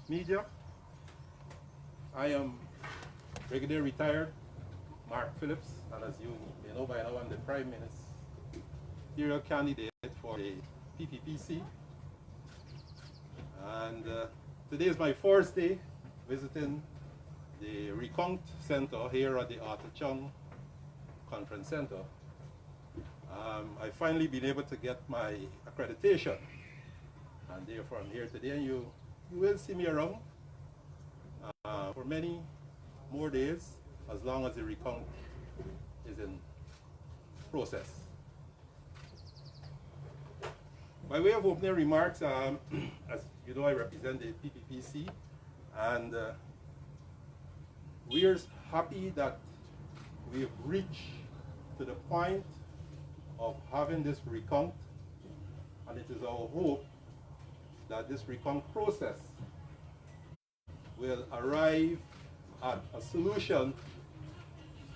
media. I am Brigadier Retired Mark Phillips, and as you may know by now, I'm the Prime Ministerial candidate for the PPPC. And today is my first day visiting the Recount Center here at the Arthur Chung Conference Center. I've finally been able to get my accreditation, and therefore I'm here today, and you will see me around for many more days, as long as the recount is in process. By way of opening remarks, as you know, I represent the PPPC, and we are happy that we've reached to the point of having this recount, and it is our hope that this recount process will arrive at a solution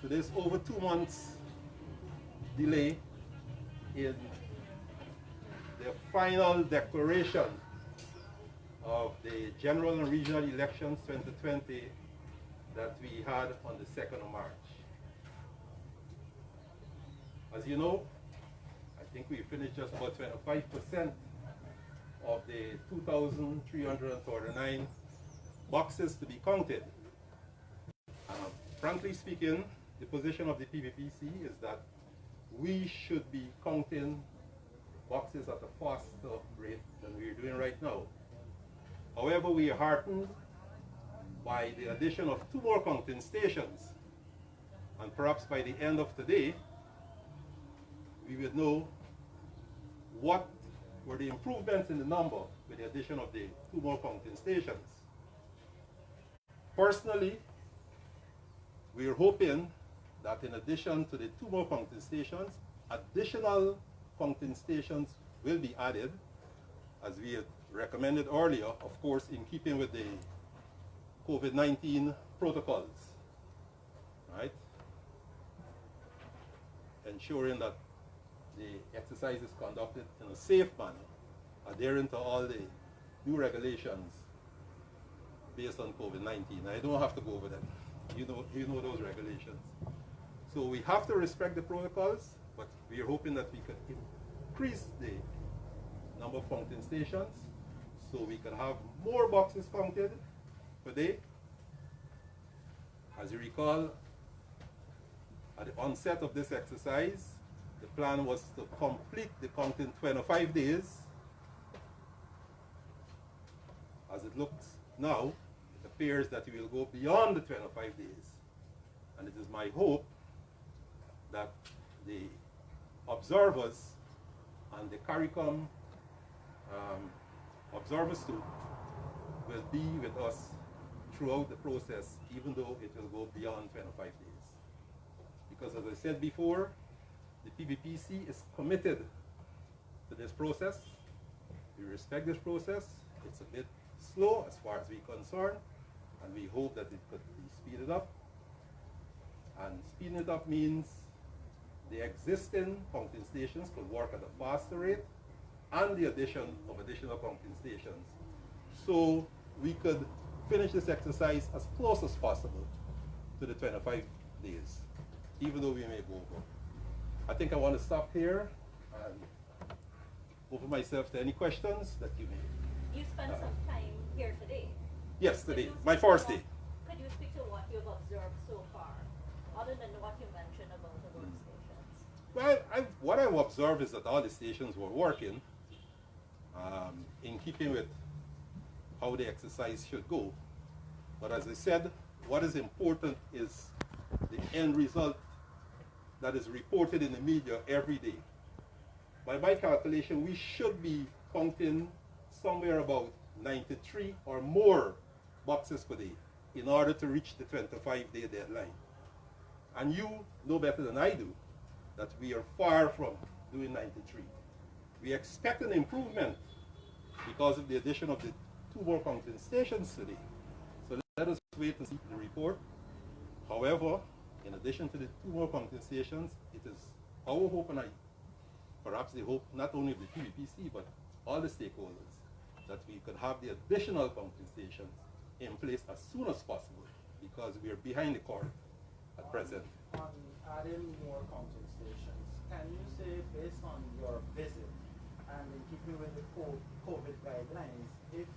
to this over 2 months delay in the final declaration of the general and regional elections 2020 that we had on the 2nd of March. As you know, I think we finished just about 25% of the 2,339 boxes to be counted. Frankly speaking, the position of the PPPC is that we should be counting boxes at a faster rate than we're doing right now. However, we are heartened by the addition of 2 more counting stations, and perhaps by the end of today, we will know what were the improvements in the number with the addition of the 2 more counting stations. Personally, we are hoping that in addition to the 2 more counting stations, additional counting stations will be added, as we had recommended earlier, of course, in keeping with the COVID-19 protocols, right? Ensuring that the exercise is conducted in a safe manner, adhering to all the new regulations based on COVID-19. I don't have to go over them. You know those regulations. So we have to respect the protocols, but we are hoping that we could increase the number of counting stations so we could have more boxes counted per day. As you recall, at the onset of this exercise, the plan was to complete the count in 25 days. As it looks now, it appears that we will go beyond the 25 days. And it is my hope that the observers and the CARICOM observers too will be with us throughout the process, even though it will go beyond 25 days. Because as I said before, the PPPC is committed to this process. We respect this process. It's a bit slow as far as we're concerned, and we hope that it could be speeded up. And speeding it up means the existing counting stations could work at a faster rate, and the addition of additional counting stations. So we could finish this exercise as close as possible to the 25 days, even though we may go over. I think I want to stop here and open myself to any questions that you may. You spent some time here today. Yes, today, my first day. Could you speak to what you've observed so far, other than what you mentioned about the workstations? Well, what I've observed is that all the stations were working in keeping with how the exercise should go. But as I said, what is important is the end result that is reported in the media every day. By my calculation, we should be counting somewhere about 93 or more boxes per day in order to reach the 25-day deadline. And you know better than I do that we are far from doing 93. We expect an improvement because of the addition of the 2 more counting stations today. So let us wait and see the report. However, in addition to the 2 more counting stations, it is our hope, and perhaps the hope not only of the PPPC but all the stakeholders, that we could have the additional counting stations in place as soon as possible because we are behind the curve at present. On adding more counting stations, can you say based on your visit and in keeping with the COVID guidelines, if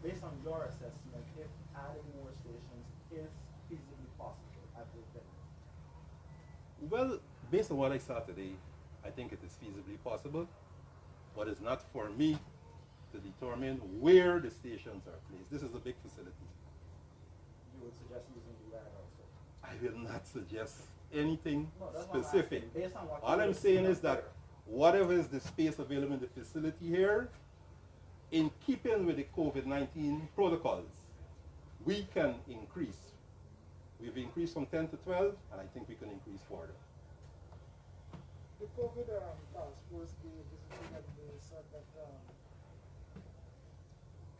based on your assessment, if adding more stations is feasibly possible at this time? Well, based on what I saw today, I think it is feasibly possible, but it's not for me to determine where the stations are placed. This is a big facility. You would suggest using the WR also? I will not suggest anything No, that's what I'm specific. asking. Based on what All you I'm see saying up is that there. whatever is the space available in the facility here, in keeping with the COVID-19 protocols, we can increase. We've increased from 10 to 12, and I think we can increase further. The COVID task force they visited and they said that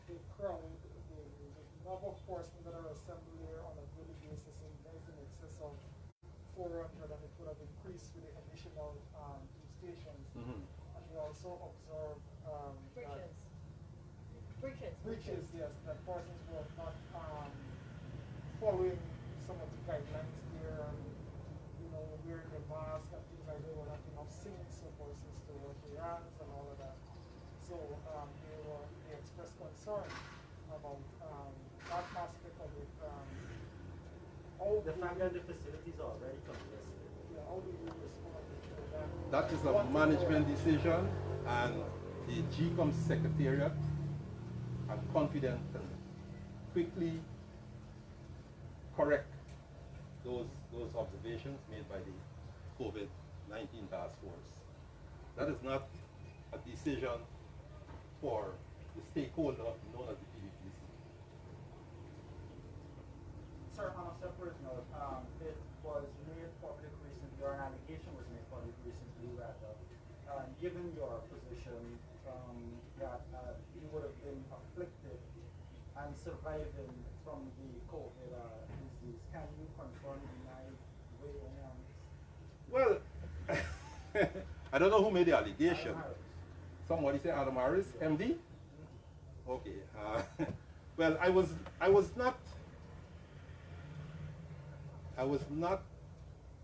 the crowd, the number of persons that are assembled here on a daily basis is in excess of 400, and it would have increased with the additional 2 stations. Mm-hmm. And they also observed breaches, yes, that persons were not following some of the guidelines there, and, you know, wearing the mask and things like that. There were not enough sinks for persons to wash their hands and all of that. So they expressed concern about that aspect of it. The fact that the facility is already congested. Yeah, how do you respond to that? That is a management decision, and the GECOM secretariat, I'm confident, can quickly correct those observations made by the COVID-19 task force. That is not a decision for the stakeholder known as the PDPC. Sir, on a separate note, it was made public recently, or an allegation was made public recently, rather, given your position that you would have been afflicted and surviving from the COVID disease. Can you confirm, deny, weigh in on this? Well, I don't know who made the allegation. Adam Harris. Somebody say Adam Harris, MD? Okay. Well, I was not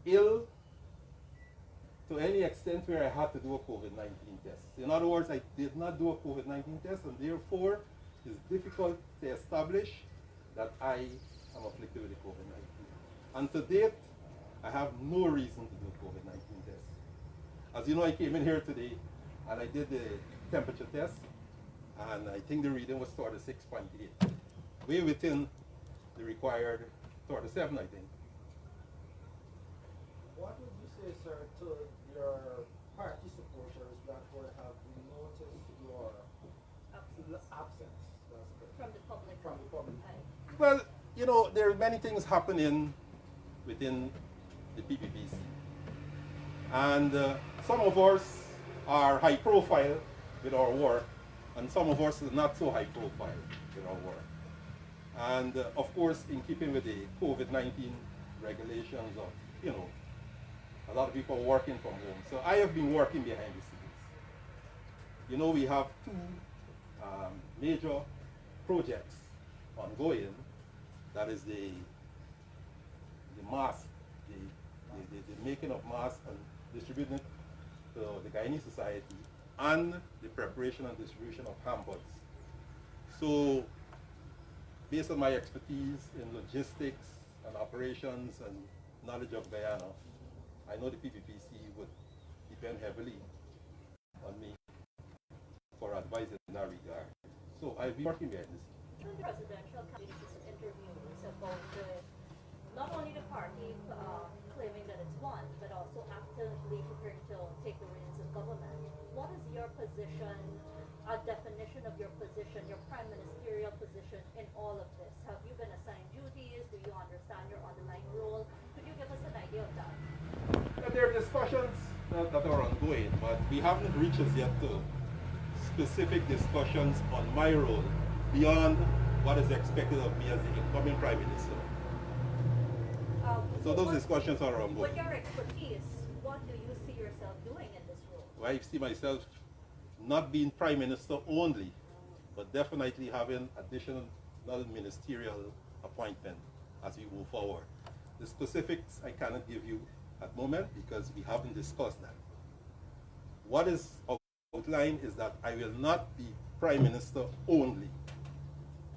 ill to any extent where I had to do a COVID-19 test. In other words, I did not do a COVID-19 test, and therefore it's difficult to establish that I am afflicted with the COVID-19. And to date, I have no reason to do a COVID-19 test. As you know, I came in here today and I did the temperature test, and I think the reading was 36.8, way within the required 37, I think. What would you say, sir, to your party supporters that would have noticed your absence From the public. from the public? Well, you know, there are many things happening within the PPPC. And some of us are high profile with our work, and some of us are not so high profile with our work. And of course, in keeping with the COVID-19 regulations of, you know, a lot of people are working from home. So I have been working behind the scenes. You know, we have 2 major projects ongoing. That is the mask, the making of masks and distributing it to the Guyanese society, and the preparation and distribution of hampers. So, based on my expertise in logistics and operations and knowledge of Guyana, I know the PPPC would depend heavily on me for advice in that regard. So I've been working behind this. The presidential candidates interviews about not only the party claiming that it's won, but also actively preparing to take the reins of government. What is your position, a definition of your position, your prime ministerial position in all of this? Have you been assigned duties? Do you understand your underlying role? Could you give us an idea of that? There are discussions that are ongoing, but we haven't reached as yet to specific discussions on my role beyond what is expected of me as the incoming Prime Minister. So those discussions are ongoing. With your expertise, what do you see yourself doing in this role? Well, I see myself not being Prime Minister only, but definitely having additional non-ministerial appointment as we move forward. The specifics I cannot give you at the moment because we haven't discussed that. What is outlined is that I will not be Prime Minister only.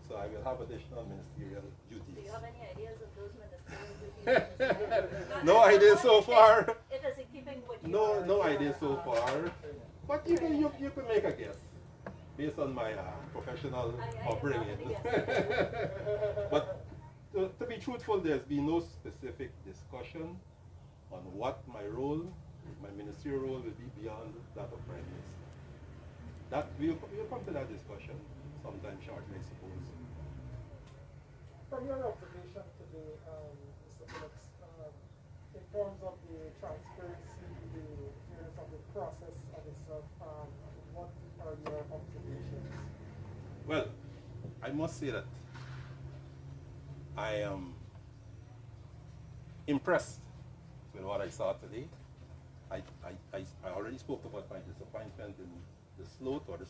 So I will have additional ministerial duties. Do you have any ideas of those ministerial duties? No idea so far. It is in keeping with No idea so far. But you can make a guess based on my professional upbringing. But to be truthful, there's been no specific discussion on what my role, my ministerial role will be beyond that of Prime Minister. That we'll come to that discussion sometime shortly, I suppose. From your observation today, Mr. Phillips, in terms of the transparency, the fairness of the process of itself, what are your observations? Well, I must say that I am impressed with what I saw today. I already spoke about my disappointment in the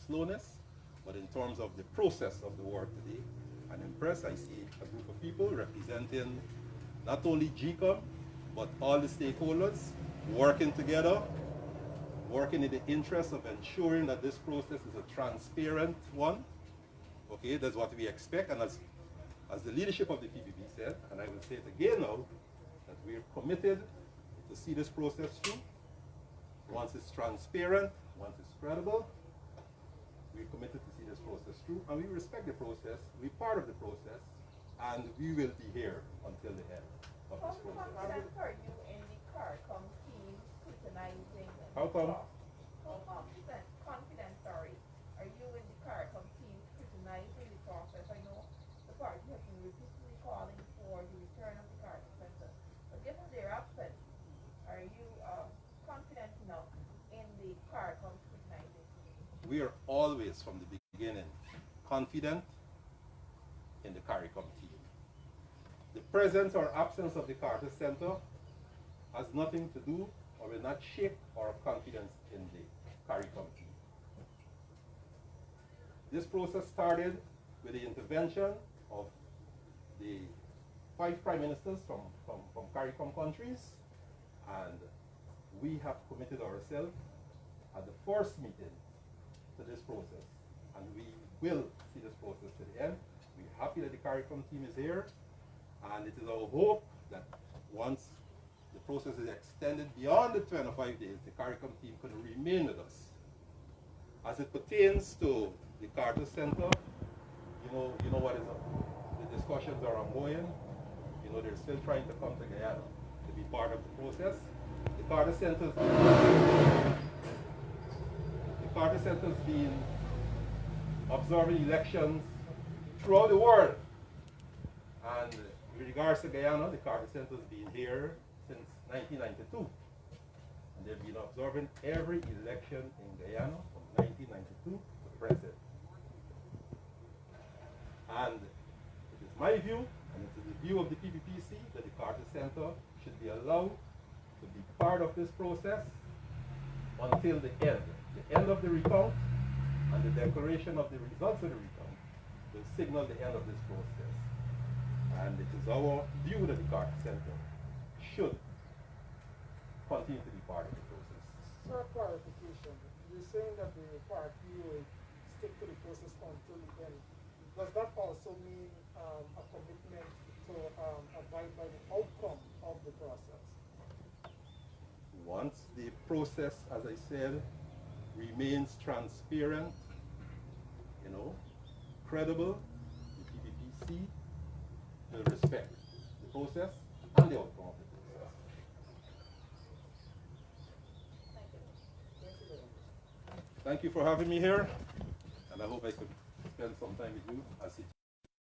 slowness, but in terms of the process of the work today, I'm impressed. I see a group of people representing not only GECOM, but all the stakeholders working together, working in the interest of ensuring that this process is a transparent one. Okay, that's what we expect, and as the leadership of the PPP said, and I will say it again now, that we are committed to see this process through. Once it's transparent, once it's credible, we're committed to see this process through, and we respect the process, we're part of the process, and we will be here until the end of this process. How confident are you in the CARICOM team scrutinizing the How come? How confident, are you in the CARICOM team scrutinizing the process? I know the party has been repeatedly calling for the return of the CARICOM Center, but given their absence, are you confident enough in the CARICOM scrutinizing team? We are always, from the beginning, confident in the CARICOM team. The presence or absence of the Carter Center has nothing to do or will not shake our confidence in the CARICOM team. This process started with the intervention of the 5 prime ministers from CARICOM countries, and we have committed ourselves at the first meeting to this process, and we will see this process to the end. We're happy that the CARICOM team is here, and it is our hope that once the process is extended beyond the 25 days, the CARICOM team could remain with us. As it pertains to the Carter Center, you know what is up. The discussions are ongoing. They're still trying to come to Guyana to be part of the process. The Carter Center's been observing elections throughout the world. And with regards to Guyana, the Carter Center's been here since 1992. And they've been observing every election in Guyana from 1992 to present. And it is my view, and it is the view of the PPPC, that the Carter Center should be allowed to be part of this process until the end of the recount, and the declaration of the results of the recount will signal the end of this process. And it is our view that the Carter Center should continue to be part of the process. So a clarification, you're saying that the party will stick to the process until the end. Does that also mean a commitment to abide by the outcome of the process? Once the process, as I said, remains transparent, credible, the PPPC will respect the process and the outcome of the process. Thank you. Thank you for having me here, and I hope I could spend some time with you as it